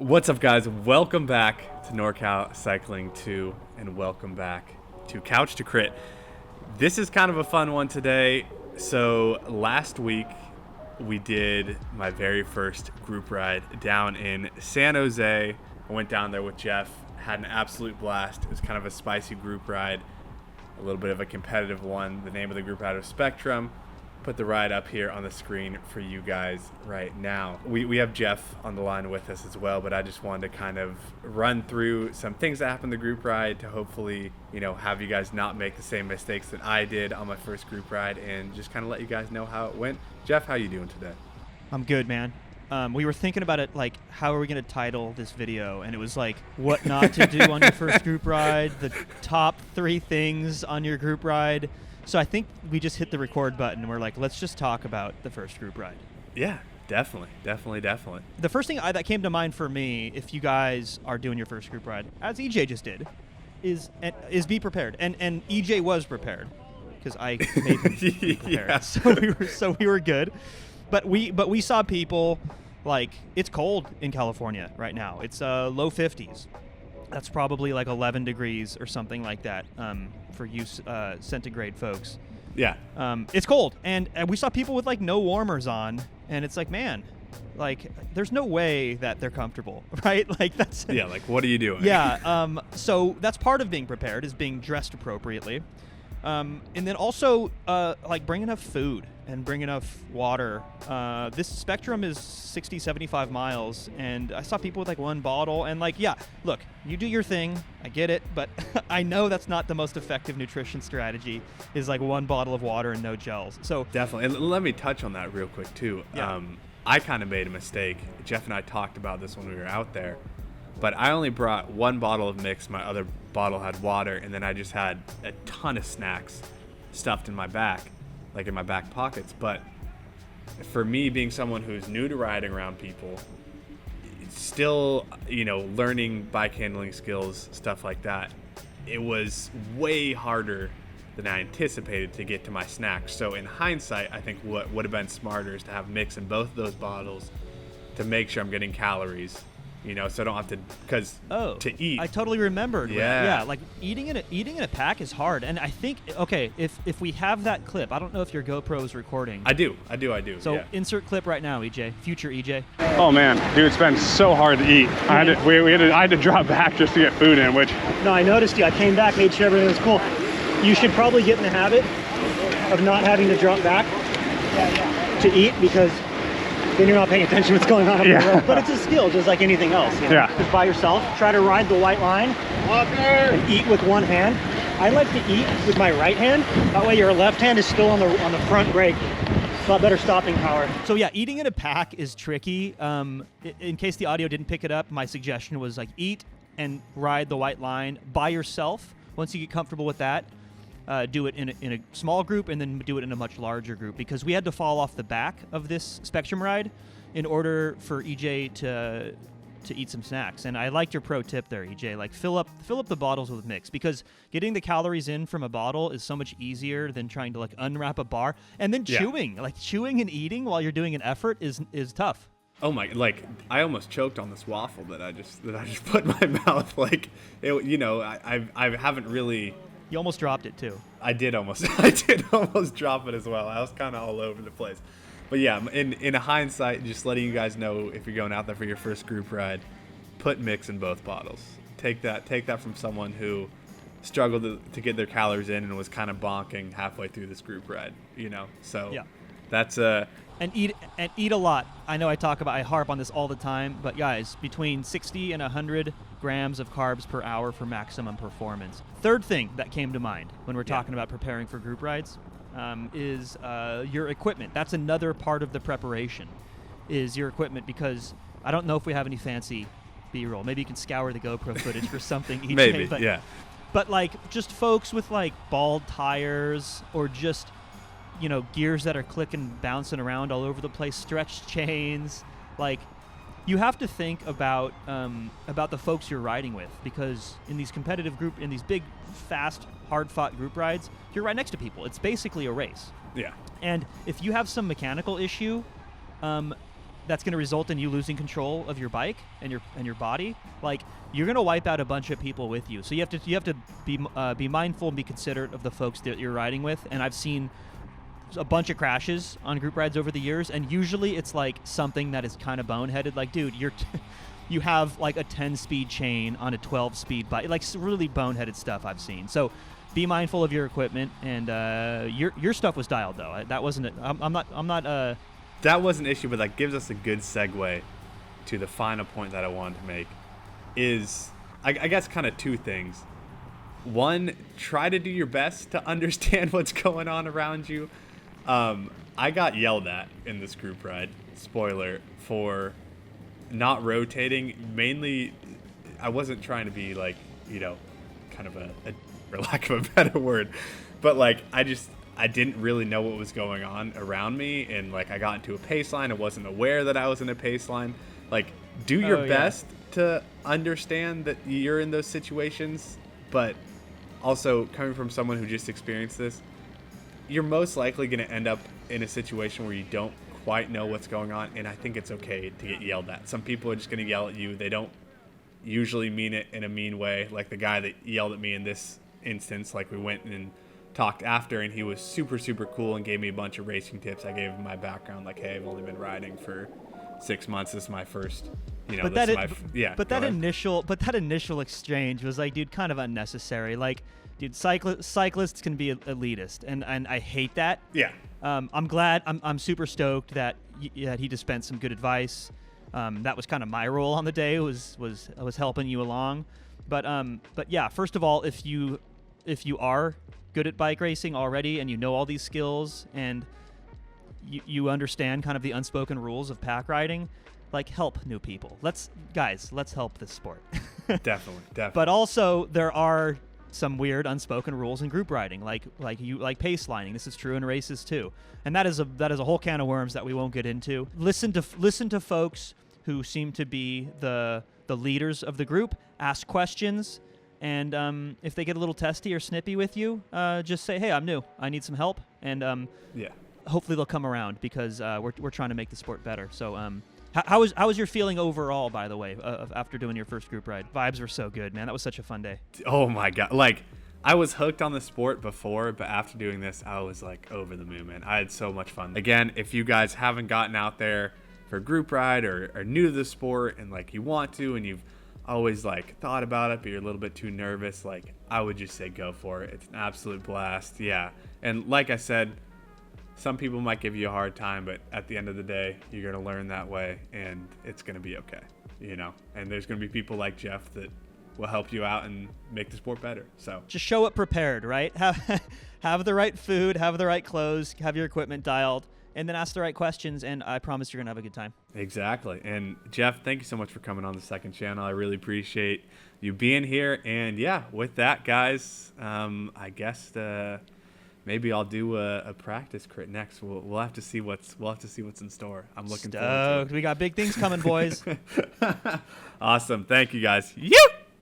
What's up, guys? Welcome back to NorCal Cycling 2, and welcome back to Couch to Crit. This is kind of a fun one today. So last week we did my very first group ride down in San Jose. I went down there with Jeff, had an absolute blast. It was kind of a spicy group ride, a little bit of a competitive one. The name of the group ride was Spectrum. Put the ride up here on the screen for you guys right now. We have Jeff on the line with us as well, but I just wanted to kind of run through some things that happened in the group ride to hopefully, have you guys not make the same mistakes that I did on my first group ride, and just kind of let you guys know how it went. Jeff, how you doing today? I'm good, man. We were thinking about it, like, how are we going to title this video? And it was like, what not to do on your first group ride, the top 3 things on your group ride. So I think we just hit the record button and we're like, let's just talk about the first group ride. Yeah, definitely. The first thing that came to mind for me, if you guys are doing your first group ride, as EJ just did, is be prepared. And EJ was prepared because I made him be prepared. Yeah. So we were good. But we saw people, like, it's cold in California right now. It's low 50s. That's probably like 11 degrees or something like that for you centigrade folks. Yeah. It's cold. And we saw people with, like, no warmers on. And it's like, man, like, there's no way that they're comfortable, right? Like, that's... Yeah, like, what are you doing? Yeah. So that's part of being prepared, is being dressed appropriately. And then also, like, bring enough food and bring enough water. This Spectrum is 60, 75 miles, and I saw people with, like, 1 bottle. And, like, yeah, look, you do your thing. I get it, but I know that's not the most effective nutrition strategy, is, like, 1 bottle of water and no gels. So definitely. And let me touch on that real quick, too. Yeah. I kind of made a mistake. Jeff and I talked about this when we were out there. But I only brought 1 bottle of mix. My other bottle had water, and then I just had a ton of snacks stuffed in my back, like in my back pockets. But for me, being someone who's new to riding around people, still, learning bike handling skills, stuff like that, it was way harder than I anticipated to get to my snacks. So in hindsight, I think what would have been smarter is to have mix in both of those bottles to make sure I'm getting calories. So I don't have to, because to eat. I totally remembered. Yeah. Like, eating in a pack is hard. And I think, okay, if we have that clip, I don't know if your GoPro is recording. I do. So yeah. Insert clip right now, EJ. Future EJ. Oh man, dude, it's been so hard to eat. I had to drop back just to get food in, which... No, I noticed you. I came back, made sure everything was cool. You should probably get in the habit of not having to drop back to eat, because then you're not paying attention to what's going on up the road. But it's a skill, just like anything else. Yeah. Just by yourself, try to ride the white line and eat with 1 hand. I like to eat with my right hand. That way your left hand is still on the front brake. It's a lot better stopping power. So yeah, eating in a pack is tricky. In case the audio didn't pick it up, my suggestion was, like, eat and ride the white line by yourself. Once you get comfortable with that, do it in a small group, and then do it in a much larger group, because we had to fall off the back of this Spectrum ride in order for EJ to eat some snacks. And I liked your pro tip there, EJ. Like, fill up the bottles with mix, because getting the calories in from a bottle is so much easier than trying to, like, unwrap a bar and then chewing. Like, chewing and eating while you're doing an effort is tough. Oh my! Like, I almost choked on this waffle that I just put in my mouth. Like, I haven't really. You almost dropped it too. I did almost drop it as well. I was kind of all over the place. But yeah, in hindsight, just letting you guys know, if you're going out there for your first group ride, put mix in both bottles. Take that from someone who struggled to get their calories in and was kind of bonking halfway through this group ride. So yeah. That's And eat a lot. I know I harp on this all the time, but guys, between 60 and 100 grams of carbs per hour for maximum performance. Third thing that came to mind when we're talking about preparing for group rides is your equipment. That's another part of the preparation, is your equipment, because I don't know if we have any fancy B-roll. Maybe you can scour the GoPro footage for something each maybe, day. yeah. But, like, just folks with, like, bald tires, or just, gears that are clicking, bouncing around all over the place, stretched chains. Like, you have to think about the folks you're riding with, because in these in these big, fast, hard-fought group rides, you're right next to people. It's basically a race. Yeah. And if you have some mechanical issue, that's going to result in you losing control of your bike and your body, like you're going to wipe out a bunch of people with you. So you have to be mindful and be considerate of the folks that you're riding with. And I've seen a bunch of crashes on group rides over the years, and usually it's like something that is kind of boneheaded. Like, dude, you have like a 10-speed chain on a 12-speed bike, like really boneheaded stuff I've seen. So be mindful of your equipment, and your stuff was dialed though. That wasn't it. I'm not. That was an issue, but that gives us a good segue to the final point that I wanted to make. Is I guess kind of two things. One, try to do your best to understand what's going on around you. I got yelled at in this group ride, spoiler, for not rotating. Mainly, I wasn't trying to be like, kind of a for lack of a better word, but like I didn't really know what was going on around me, and like I got into a pace line. I wasn't aware that I was in a pace line. Like, do your best to understand that you're in those situations, but also coming from someone who just experienced this, you're most likely going to end up in a situation where you don't quite know what's going on, and I think it's okay to get yelled at. Some people are just going to yell at you. They don't usually mean it in a mean way, like the guy that yelled at me in this instance. Like, we went and talked after, and he was super, super cool and gave me a bunch of racing tips. I gave him my background, like, hey, I've only been riding for 6 months. This is my first, But that initial exchange was like, dude, kind of unnecessary. Like, dude, cyclists can be elitist, and I hate that. Yeah. I'm glad. I'm super stoked that he dispensed some good advice. That was kind of my role on the day, was helping you along. But yeah, first of all, if you are good at bike racing already and you know all these skills and you understand kind of the unspoken rules of pack riding, like, help new people. Let's help this sport. Definitely. But also there are some weird unspoken rules in group riding, like pace lining. This is true in races too, and that is a whole can of worms that we won't get into. Listen to folks who seem to be the leaders of the group. Ask questions, and if they get a little testy or snippy with you, just say, hey, I'm new, I need some help, and hopefully they'll come around, because we're trying to make the sport better. So how was your feeling overall, by the way, after doing your first group ride? Vibes were so good, man. That was such a fun day. Oh my God. Like, I was hooked on the sport before, but after doing this, I was like over the moon, man. I had so much fun. Again, if you guys haven't gotten out there for a group ride or are new to the sport and like you want to, and you've always like thought about it, but you're a little bit too nervous, like, I would just say go for it. It's an absolute blast. Yeah. And like I said, some people might give you a hard time, but at the end of the day, you're going to learn that way, and it's going to be okay, And there's going to be people like Jeff that will help you out and make the sport better. So just show up prepared, right? Have the right food, have the right clothes, have your equipment dialed, and then ask the right questions, and I promise you're going to have a good time. Exactly. And Jeff, thank you so much for coming on the second channel. I really appreciate you being here. And yeah, with that, guys, I guess maybe I'll do a practice crit next. We'll have to see what's in store. I'm looking forward to it. We got big things coming, boys. Awesome. Thank you, guys. You.